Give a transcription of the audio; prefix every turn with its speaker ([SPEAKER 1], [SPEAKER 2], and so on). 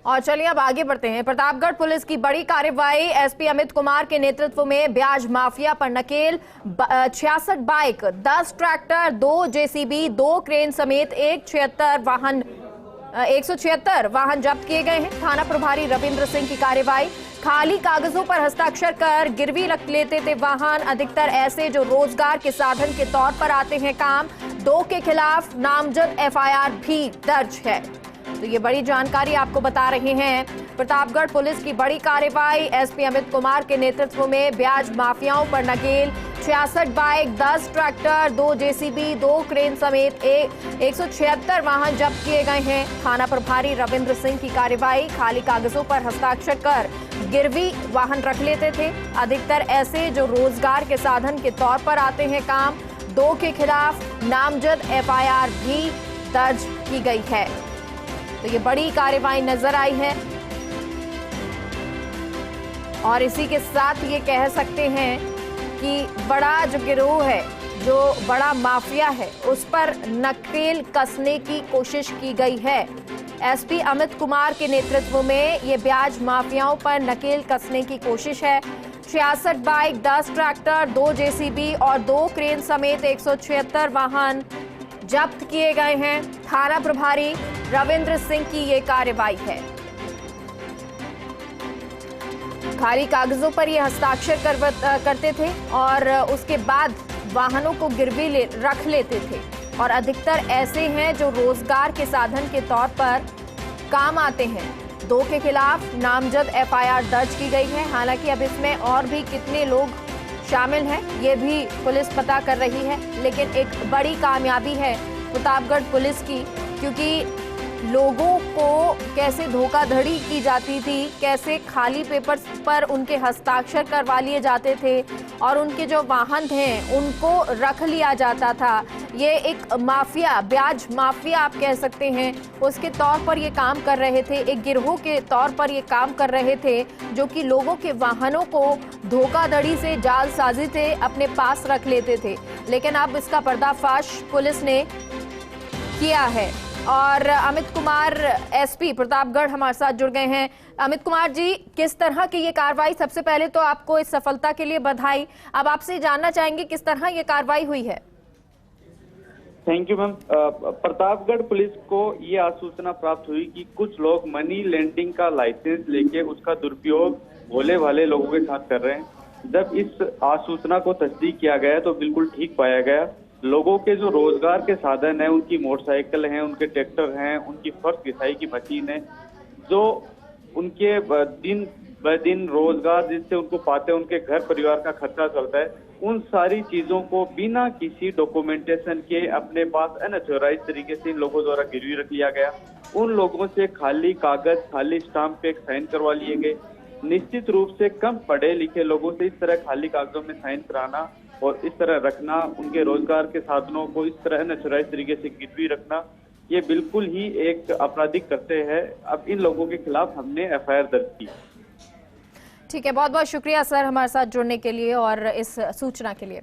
[SPEAKER 1] और चलिए अब आगे बढ़ते हैं। प्रतापगढ़ पुलिस की बड़ी कार्रवाई। एसपी अमित कुमार के नेतृत्व में ब्याज माफिया पर नकेल। 66 बाइक, 10 ट्रैक्टर, 2 जेसीबी, 2 क्रेन समेत 176 वाहन जब्त किए गए हैं। थाना प्रभारी रविंद्र सिंह की कार्रवाई। खाली कागजों पर हस्ताक्षर कर गिरवी रख लेते थे वाहन, अधिकतर ऐसे जो रोजगार के साधन के तौर पर आते हैं काम। 2 के खिलाफ नामजद एफआईआर भी दर्ज है। तो ये बड़ी जानकारी आपको बता रहे हैं। प्रतापगढ़ पुलिस की बड़ी कार्रवाई। एसपी अमित कुमार के नेतृत्व में ब्याज माफियाओं पर नकेल। 66 बाइक, 10 ट्रैक्टर, 2 जेसीबी, 2 क्रेन समेत 176 वाहन जब्त किए गए हैं। थाना प्रभारी रविंद्र सिंह की कार्रवाई। खाली कागजों पर हस्ताक्षर कर गिरवी वाहन रख लेते थे, अधिकतर ऐसे जो रोजगार के साधन के तौर पर आते हैं काम। 2 के खिलाफ नामजद एफआईआर भी दर्ज की गई है। तो ये बड़ी कार्रवाई नजर आई है और इसी के साथ ये कह सकते हैं कि बड़ा जो गिरोह है, जो बड़ा माफिया है, उस पर नकेल कसने की कोशिश की गई है। एसपी अमित कुमार के नेतृत्व में ये ब्याज माफियाओं पर नकेल कसने की कोशिश है। 66 बाइक, 10 ट्रैक्टर, 2 जेसीबी और 2 क्रेन समेत 176 वाहन जब्त किए गए हैं। थाना प्रभारी रविंद्र सिंह की ये कार्रवाई है। खाली कागजों पर ये हस्ताक्षर करते थे और उसके बाद वाहनों को गिरवी रख लेते थे और अधिकतर ऐसे हैं जो रोजगार के साधन के तौर पर काम आते हैं। 2 के खिलाफ नामजद एफआईआर दर्ज की गई है। हालांकि अब इसमें और भी कितने लोग शामिल हैं ये भी पुलिस पता कर रही है, लेकिन एक बड़ी कामयाबी है प्रतापगढ़ पुलिस की, क्योंकि लोगों को कैसे धोखाधड़ी की जाती थी, कैसे खाली पेपर्स पर उनके हस्ताक्षर करवा लिए जाते थे और उनके जो वाहन थे उनको रख लिया जाता था। ये एक माफिया, ब्याज माफिया आप कह सकते हैं, उसके तौर पर ये काम कर रहे थे, एक गिरोह के तौर पर ये काम कर रहे थे, जो कि लोगों के वाहनों को धोखाधड़ी से, जालसाजी से अपने पास रख लेते थे। लेकिन अब इसका पर्दाफाश पुलिस ने किया है और अमित कुमार एसपी प्रतापगढ़ हमारे साथ जुड़ गए हैं। अमित कुमार जी, किस तरह की ये कार्रवाई, सबसे पहले तो आपको इस सफलता के लिए बधाई। अब आपसे जानना चाहेंगे किस तरह ये कार्रवाई हुई है।
[SPEAKER 2] Thank you ma'am. Pratapgarh police को ये आसूचना प्राप्त हुई कि कुछ लोग मनी लेंडिंग का लाइसेंस लेके उसका दुरुपयोग भोले भाले लोगों के साथ कर रहे हैं। जब इस आसूचना को तस्दीक किया गया तो बिल्कुल ठीक पाया गया। लोगों के जो रोजगार के साधन है, उनकी मोटरसाइकिल हैं, उनके ट्रैक्टर हैं, उनकी फर्श घिसाई की मशीन है, जो उनके दिन ब दिन रोजगार जिससे उनको पाते हैं, उनके घर परिवार का खर्चा चलता है, उन सारी चीजों को बिना किसी डॉक्यूमेंटेशन के अपने पास अनऑथराइज तरीके से इन लोगों द्वारा गिरवी रख लिया गया। उन लोगों से खाली कागज, खाली स्टाम्प पे साइन करवा लिए गए। निश्चित रूप से कम पढ़े लिखे लोगों से इस तरह खाली कागजों में साइन कराना और इस तरह रखना, उनके रोजगार के साधनों को इस तरह अनऑथराइज तरीके से गिरवी रखना, ये बिल्कुल ही एक आपराधिक करते हैं। अब इन लोगों के खिलाफ हमने एफआईआर दर्ज की।
[SPEAKER 1] ठीक है, बहुत बहुत शुक्रिया सर हमारे साथ जुड़ने के लिए और इस सूचना के लिए।